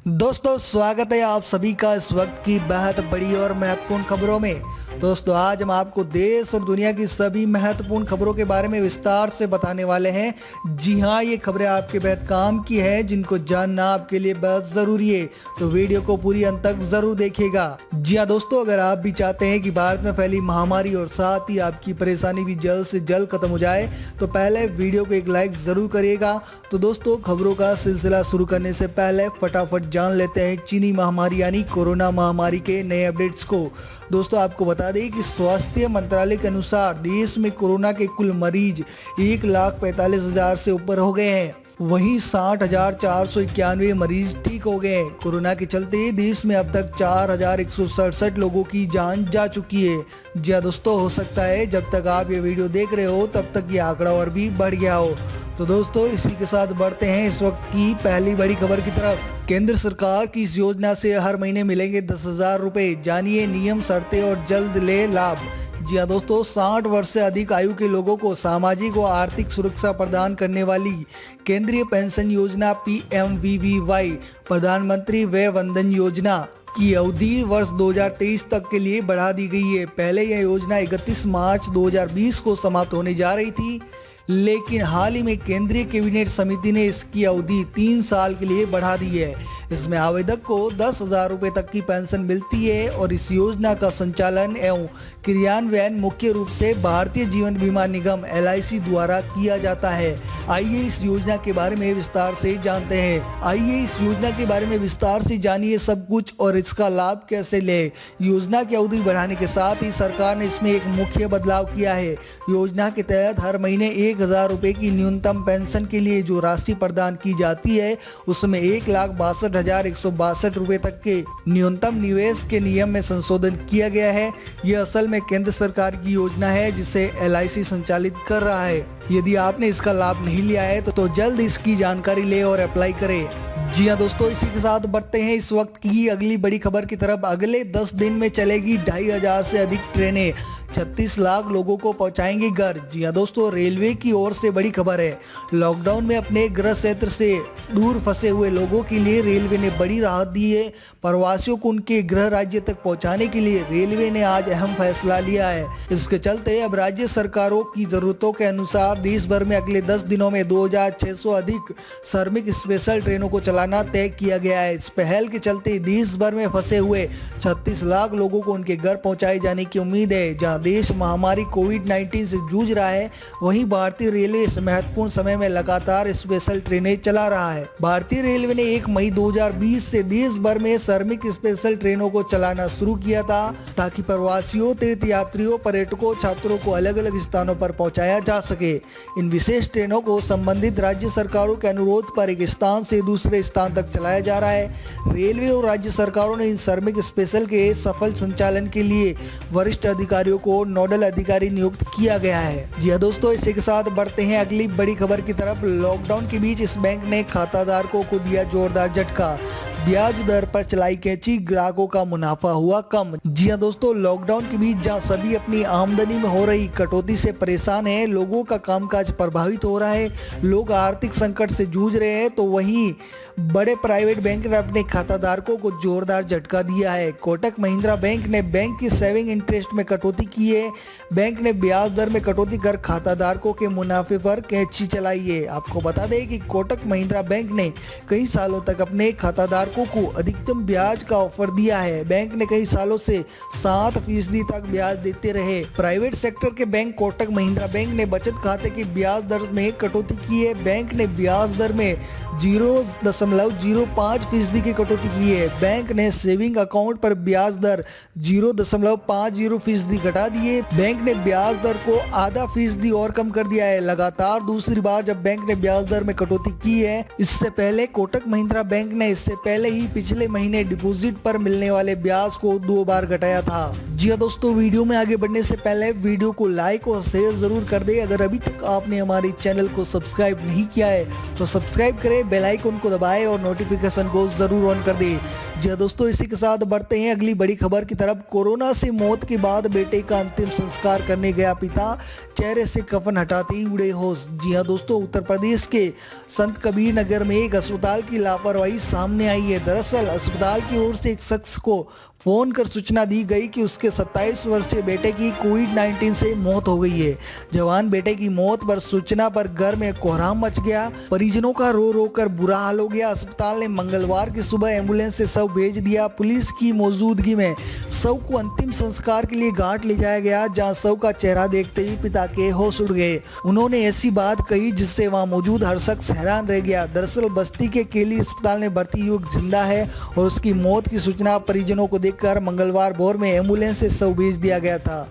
दोस्तों स्वागत है आप सभी का इस वक्त की बेहद बड़ी और महत्वपूर्ण खबरों में। दोस्तों आज हम आपको देश और दुनिया की सभी महत्वपूर्ण खबरों के बारे में विस्तार से बताने वाले हैं। जी हाँ, ये खबरें आपके बेहद काम की हैं जिनको जानना आपके लिए बहुत ज़रूरी है, तो वीडियो को पूरी अंत तक ज़रूर देखिएगा। जी हाँ दोस्तों, अगर आप भी चाहते हैं कि भारत में फैली महामारी और साथ ही आपकी परेशानी भी जल्द से जल्द खत्म हो जाए तो पहले वीडियो को एक लाइक ज़रूर करिएगा। तो दोस्तों खबरों का सिलसिला शुरू करने से पहले फटाफट जान लेते हैं चीनी महामारी यानी कोरोना महामारी के नए अपडेट्स को। दोस्तों आपको बता दें कि स्वास्थ्य मंत्रालय के अनुसार देश में कोरोना के कुल मरीज 1,45,000 से ऊपर हो गए हैं। वहीं 60,491 मरीज ठीक हो गए हैं। कोरोना के चलते देश में अब तक 4,167 लोगों की जान जा चुकी है। जी हाँ दोस्तों, हो सकता है जब तक आप ये वीडियो देख रहे हो तब तक ये आंकड़ा और भी बढ़ गया हो। तो दोस्तों इसी के साथ बढ़ते हैं इस वक्त की पहली बड़ी खबर की तरफ। केंद्र सरकार की इस योजना से हर महीने मिलेंगे 10,000 रुपए। जानिए नियम, शर्तें और जल्द ले लाभ। जी हाँ दोस्तों, 60 वर्ष से अधिक आयु के लोगों को सामाजिक व आर्थिक सुरक्षा प्रदान करने वाली केंद्रीय पेंशन योजना PMVVY प्रधानमंत्री वय वंदन योजना की अवधि वर्ष 2023 तक के लिए बढ़ा दी गई है। पहले यह योजना 31 मार्च 2020 को समाप्त होने जा रही थी, लेकिन हाल ही में केंद्रीय कैबिनेट समिति ने इसकी अवधि 3 साल के लिए बढ़ा दी है। इसमें आवेदक को 10,000 रुपये तक की पेंशन मिलती है और इस योजना का संचालन एवं क्रियान्वयन मुख्य रूप से भारतीय जीवन बीमा निगम LIC द्वारा किया जाता है। आइए इस योजना के बारे में विस्तार से जानते हैं। आइए इस योजना के बारे में विस्तार से जानिए सब कुछ और इसका लाभ कैसे ले। योजना की अवधि बढ़ाने के साथ ही सरकार ने इसमें एक मुख्य बदलाव किया है। योजना के तहत हर महीने 1,000 रुपये की न्यूनतम पेंशन के लिए जो राशि प्रदान की जाती है उसमें 1,62,162 रुपये तक के न्यूनतम निवेश के नियम में संशोधन किया गया है। यह असल में केंद्र सरकार की योजना है जिसे LIC संचालित कर रहा है। यदि आपने इसका लाभ नहीं लिया है तो जल्द इसकी जानकारी ले और अप्लाई करें। जी हाँ दोस्तों, इसी के साथ बढ़ते हैं इस वक्त की अगली बड़ी खबर की तरफ। अगले 10 दिन में चलेगी 2,500 से अधिक ट्रेनें, 36 लाख लोगों को पहुंचाएंगे घर। जी हाँ दोस्तों, रेलवे की ओर से बड़ी खबर है। लॉकडाउन में अपने गृह क्षेत्र से दूर फंसे हुए लोगों के लिए रेलवे ने बड़ी राहत दी है। प्रवासियों को उनके गृह राज्य तक पहुंचाने के लिए रेलवे ने आज अहम फैसला लिया है। इसके चलते अब राज्य सरकारों की जरूरतों के अनुसार देश भर में अगले 10 दिनों में 2,600 अधिक श्रमिक स्पेशल ट्रेनों को चलाना तय किया गया है। इस पहल के चलते देश भर में फंसे हुए 36 लाख लोगों को उनके घर पहुँचाए जाने की उम्मीद है। जहाँ देश महामारी कोविड-19 से जूझ रहा है, वहीं भारतीय रेलवे इस महत्वपूर्ण समय में लगातार स्पेशल ट्रेनें चला रहा है। भारतीय रेलवे ने 1 मई 2020 से देश भर में श्रमिक स्पेशल ट्रेनों को चलाना शुरू किया था ताकि प्रवासियों, तीर्थ यात्रियों, पर्यटकों, छात्रों को अलग अलग स्थानों पर पहुंचाया जा सके। इन विशेष ट्रेनों को संबंधित राज्य सरकारों के अनुरोध पर एक स्थान से दूसरे स्थान तक चलाया जा रहा है। रेलवे और राज्य सरकारों ने इन श्रमिक स्पेशल के सफल संचालन के लिए वरिष्ठ अधिकारियों को नोडल अधिकारी नियुक्त किया गया है। जी हाँ दोस्तों, इसी के साथ बढ़ते हैं अगली बड़ी खबर की तरफ। लॉकडाउन के बीच इस बैंक ने खाताधारकों को दिया जोरदार झटका। ब्याज दर पर चलाई कैंची, ग्राहकों का मुनाफा हुआ कम। जी हाँ दोस्तों, लॉकडाउन के बीच जहां सभी अपनी आमदनी में हो रही कटौती से परेशान हैं, लोगों का कामकाज प्रभावित हो रहा है, लोग आर्थिक संकट से जूझ रहे हैं, तो वहीं बड़े प्राइवेट बैंक ने अपने खाताधारकों को जोरदार झटका दिया है। कोटक महिंद्रा बैंक ने बैंक की सेविंग इंटरेस्ट में कटौती की है। बैंक ने ब्याज दर में कटौती कर खाताधारकों के मुनाफे पर कैंची चलाई है। आपको बता दें कि कोटक महिंद्रा बैंक ने कई सालों तक अपने खाताधारकों को अधिकतम ब्याज का ऑफर दिया है। बैंक ने कई सालों से 7% तक ब्याज देते रहे। प्राइवेट सेक्टर के बैंक कोटक महिंद्रा बैंक ने बचत खाते की ब्याज दर में कटौती की है। बैंक ने ब्याज दर में 0.05% की कटौती की है। बैंक ने सेविंग अकाउंट पर ब्याज दर 0.50% घटा दी है। बैंक ने ब्याज दर को आधा फीसदी और कम कर दिया है। लगातार दूसरी बार जब बैंक ने ब्याज दर में कटौती की है। इससे पहले कोटक महिंद्रा बैंक ने इससे पहले ही पिछले महीने डिपॉजिट पर मिलने वाले ब्याज को 2 बार घटाया था। जी हाँ दोस्तों, वीडियो में आगे बढ़ने से पहले वीडियो को लाइक और शेयर जरूर कर दे। अगर अभी तक आपने हमारे चैनल को सब्सक्राइब नहीं किया है तो सब्सक्राइब करें, बेल आइकन को दबाएं और नोटिफिकेशन को जरूर ऑन कर दे। जी हाँ दोस्तों, इसी के साथ बढ़ते हैं अगली बड़ी खबर की तरफ। कोरोना से मौत के बाद बेटे का अंतिम संस्कार करने गया पिता, चेहरे से कफन हटाते ही उड़े होश। जी हाँ दोस्तों, उत्तर प्रदेश के संत कबीर नगर में एक अस्पताल की लापरवाही सामने आई है। दरअसल अस्पताल की ओर से एक शख्स को फोन कर सूचना दी गई कि उसके 27 वर्षीय बेटे की कोविड-19 से मौत हो गई है। जवान बेटे की मौत पर सूचना पर घर में कोहराम मच गया। परिजनों का रो रो कर बुरा हाल हो गया। अस्पताल ने मंगलवार की सुबह एम्बुलेंस से शव भेज दिया। पुलिस की मौजूदगी में शव को अंतिम संस्कार के लिए घाट ले जाया गया, जहां शव का चेहरा देखते ही पिता के होश उड़ गए। उन्होंने ऐसी बात कही जिससे वहां मौजूद हर शख्स हैरान रह गया। दरअसल बस्ती के केली अस्पताल में भर्ती युवक जिंदा है और उसकी मौत की सूचना परिजनों को कर मंगलवार भोर में एम्बुलेंस से शव भेज दिया गया था।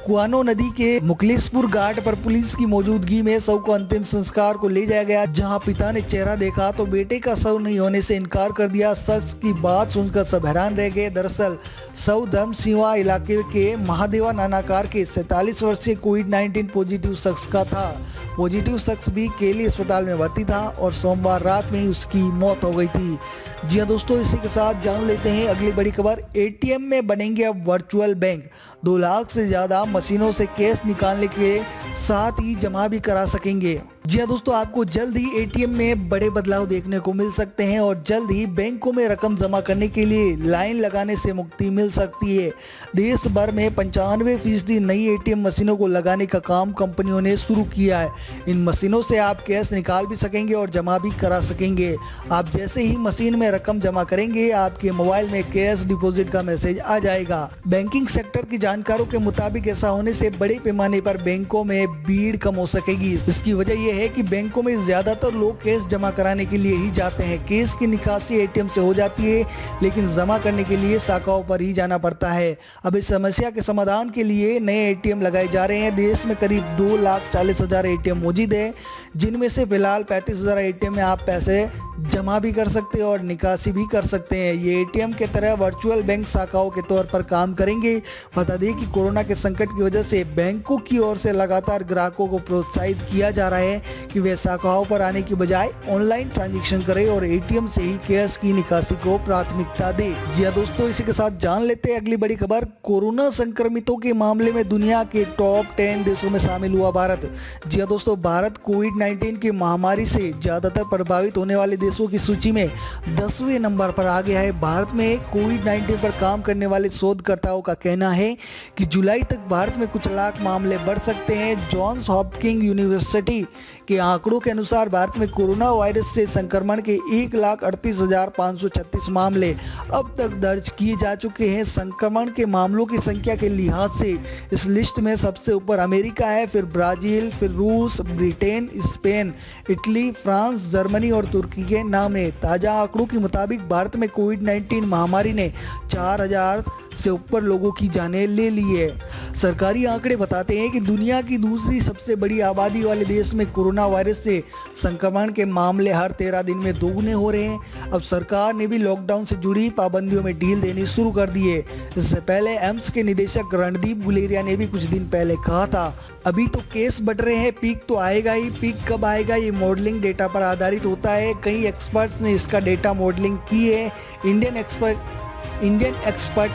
कुआनो नदी के मुखलिसपुर घाट पर पुलिस की मौजूदगी में शव को अंतिम संस्कार को ले जाया गया, जहां पिता ने चेहरा देखा तो बेटे का शव नहीं होने से इनकार कर दिया। शख्स की बात सुनकर सब हैरान रह गए। दरअसल शव धर्मसिंवा इलाके के महादेवा नानाकार के 47 वर्षीय कोविड-19 पॉजिटिव शख्स का था। पॉजिटिव शख्स भी केली अस्पताल में भर्ती था और सोमवार रात में ही उसकी मौत हो गई थी। जी हाँ दोस्तों, इसी के साथ जान लेते हैं अगली बड़ी खबर। एटीएम में बनेंगे अब वर्चुअल बैंक। 2 लाख से ज़्यादा मशीनों से कैश निकालने के साथ ही जमा भी करा सकेंगे। जी हाँ दोस्तों, आपको जल्द ही एटीएम में बड़े बदलाव देखने को मिल सकते हैं और जल्द ही बैंकों में रकम जमा करने के लिए लाइन लगाने से मुक्ति मिल सकती है। देश भर में 95% नई एटीएम मशीनों को लगाने का काम कंपनियों ने शुरू किया है। इन मशीनों से आप कैश निकाल भी सकेंगे और जमा भी करा सकेंगे। आप जैसे ही मशीन में रकम जमा करेंगे, आपके मोबाइल में कैश डिपॉजिट का मैसेज आ जाएगा। बैंकिंग सेक्टर की जानकारों के मुताबिक ऐसा होने से बड़े पैमाने पर बैंकों में भीड़ कम हो सकेगी। इसकी वजह यह है कि बैंकों में ज्यादातर लोग कैश जमा कराने के लिए ही जाते हैं। कैश की निकासी एटीएम से हो जाती है, लेकिन जमा करने के लिए शाखाओं पर ही जाना पड़ता है। अब इस समस्या के समाधान के लिए नए एटीएम लगाए जा रहे हैं। देश में करीब 2,40,000 एटीएम मौजूद है, जिनमें से फिलहाल 35,000 एटीएम में आप पैसे जमा भी कर सकते हैं और निकासी भी कर सकते हैं। ये एटीएम के तरह वर्चुअल बैंक शाखाओं के तौर पर काम करेंगे। बता दें कि कोरोना के संकट की वजह से बैंकों की ओर से लगातार ग्राहकों को प्रोत्साहित किया जा रहा है कि वे शाखाओं पर आने की बजाय ऑनलाइन ट्रांजैक्शन करें और एटीएम से ही कैश की निकासी को प्राथमिकता दें। जी हाँ दोस्तों, इसी के साथ जान लेते हैं अगली बड़ी खबर। कोरोना संक्रमितों के मामले में दुनिया के टॉप 10 देशों में शामिल हुआ भारत। जी हाँ दोस्तों, भारत कोविड-19 की महामारी से ज्यादातर प्रभावित होने वाले देशों की सूची में 10वें नंबर पर आ गया है। भारत में कोविड-19 पर काम करने वाले शोधकर्ताओं का कहना है कि जुलाई तक भारत में कुछ लाख मामले बढ़ सकते हैं। जॉन्स हॉपकिंस यूनिवर्सिटी के आंकड़ों के अनुसार भारत में कोरोना वायरस से संक्रमण के 1,38,536 मामले अब तक दर्ज किए जा चुके हैं। संक्रमण के मामलों की संख्या के लिहाज से इस लिस्ट में सबसे ऊपर अमेरिका है, फिर ब्राजील, फिर रूस, Britain, Spain, Italy, France, Germany और तुर्की के नाम है। ताज़ा आंकड़ों के मुताबिक भारत में कोविड-19 महामारी ने 4,000 से ऊपर लोगों की जानें ले ली है। सरकारी आंकड़े बताते हैं कि दुनिया की दूसरी सबसे बड़ी आबादी वाले देश में कोरोना वायरस से संक्रमण के मामले हर 13 दिन में दोगुने हो रहे हैं। अब सरकार ने भी लॉकडाउन से जुड़ी पाबंदियों में ढील देनी शुरू कर दी है। इससे पहले एम्स के निदेशक रणदीप गुलेरिया ने भी कुछ दिन पहले कहा था, अभी तो केस बढ़ रहे हैं, पीक तो आएगा ही। पीक कब आएगा, ये मॉडलिंग डेटा पर आधारित होता है। कई एक्सपर्ट्स ने इसका डेटा मॉडलिंग की है। इंडियन एक्सपर्ट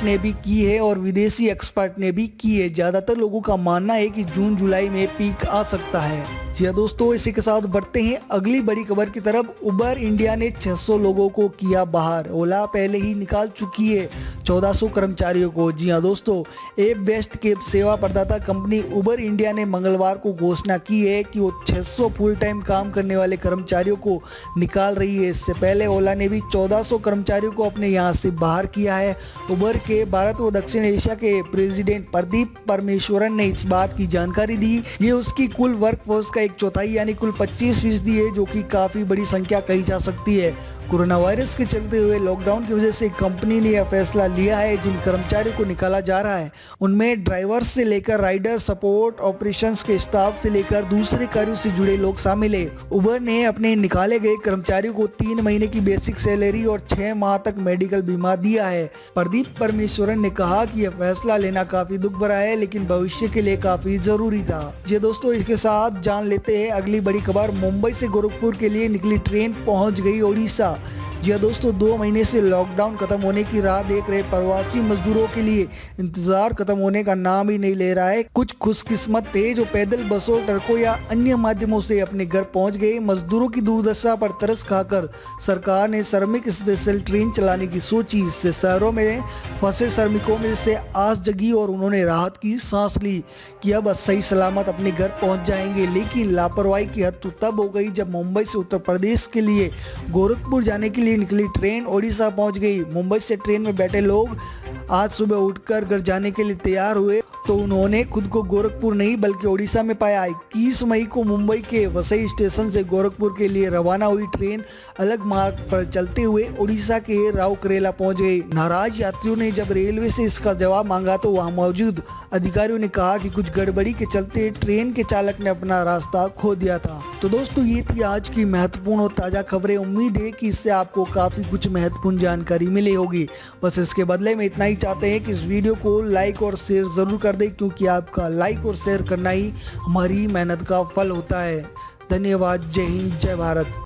ने भी की है और विदेशी एक्सपर्ट ने भी की है। ज़्यादातर लोगों का मानना है कि जून जुलाई में पीक आ सकता है। जी हाँ दोस्तों, इसी के साथ बढ़ते हैं अगली बड़ी खबर की तरफ। उबर इंडिया ने 600 लोगों को किया बाहर। ओला पहले ही निकाल चुकी है 1400 कर्मचारियों को। जी हाँ दोस्तों, ऐप बेस्ड कैब सेवा प्रदाता कंपनी उबर इंडिया ने मंगलवार को घोषणा की है कि वो 600 फुल टाइम काम करने वाले कर्मचारियों को निकाल रही है। इससे पहले ओला ने भी 1400 कर्मचारियों को अपने यहाँ से बाहर किया है। उबर के भारत व दक्षिण एशिया के प्रेसिडेंट प्रदीप परमेश्वरन ने इस बात की जानकारी दी। ये उसकी कुल वर्कफोर्स का 1/4 यानी कुल 25% है, जो कि काफी बड़ी संख्या कही जा सकती है। कोरोना वायरस के चलते हुए लॉकडाउन की वजह से कंपनी ने यह फैसला लिया है। जिन कर्मचारियों को निकाला जा रहा है उनमें ड्राइवर्स से लेकर राइडर, सपोर्ट, ऑपरेशंस के स्टाफ से लेकर दूसरे कार्यों से जुड़े लोग शामिल है। उबर ने अपने निकाले गए कर्मचारियों को 3 महीने की बेसिक सैलरी और 6 माह तक मेडिकल बीमा दिया है। प्रदीप परमेश्वरन ने कहा कि यह फैसला लेना काफी दुख भरा है, लेकिन भविष्य के लिए काफी जरूरी था। ये दोस्तों, इसके साथ जान लेते हैं अगली बड़ी खबर। मुंबई से गोरखपुर के लिए निकली ट्रेन पहुंच गई ओडिशा। जी हाँ दोस्तों, 2 महीने से लॉकडाउन खत्म होने की राह देख रहे प्रवासी मजदूरों के लिए इंतजार खत्म होने का नाम ही नहीं ले रहा है। कुछ खुशकिस्मत थे जो पैदल, बसों, ट्रकों या अन्य माध्यमों से अपने घर पहुंच गए। मजदूरों की दुर्दशा पर तरस खाकर सरकार ने श्रमिक स्पेशल ट्रेन चलाने की सोची। इससे शहरों में फंसे श्रमिकों में से आस जगी और उन्होंने राहत की सांस ली कि अब सही सलामत अपने घर पहुंच जाएंगे। लेकिन लापरवाही की हद तो तब हो गई जब मुंबई से उत्तर प्रदेश के लिए गोरखपुर जाने के लिए निकली ट्रेन ओडिशा पहुंच गई। मुंबई से ट्रेन में बैठे लोग आज सुबह उठकर घर जाने के लिए तैयार हुए तो उन्होंने खुद को गोरखपुर नहीं बल्कि ओडिशा में पाया। 21 मई को मुंबई के वसई स्टेशन से गोरखपुर के लिए रवाना हुई ट्रेन अलग मार्ग पर चलते हुए ओडिशा के राउरकेला पहुंच गई। नाराज यात्रियों ने जब रेलवे से इसका जवाब मांगा तो वहां मौजूद अधिकारियों ने कहा कि कुछ गड़बड़ी के चलते ट्रेन के चालक ने अपना रास्ता खो दिया था। तो दोस्तों, ये थी आज की महत्वपूर्ण और ताज़ा खबरें। उम्मीद है कि इससे आपको काफ़ी कुछ महत्वपूर्ण जानकारी मिली होगी। बस इसके बदले में इतना ही चाहते हैं कि इस वीडियो को लाइक और शेयर ज़रूर कर दें, क्योंकि आपका लाइक और शेयर करना ही हमारी मेहनत का फल होता है। धन्यवाद। जय हिंद, जय भारत।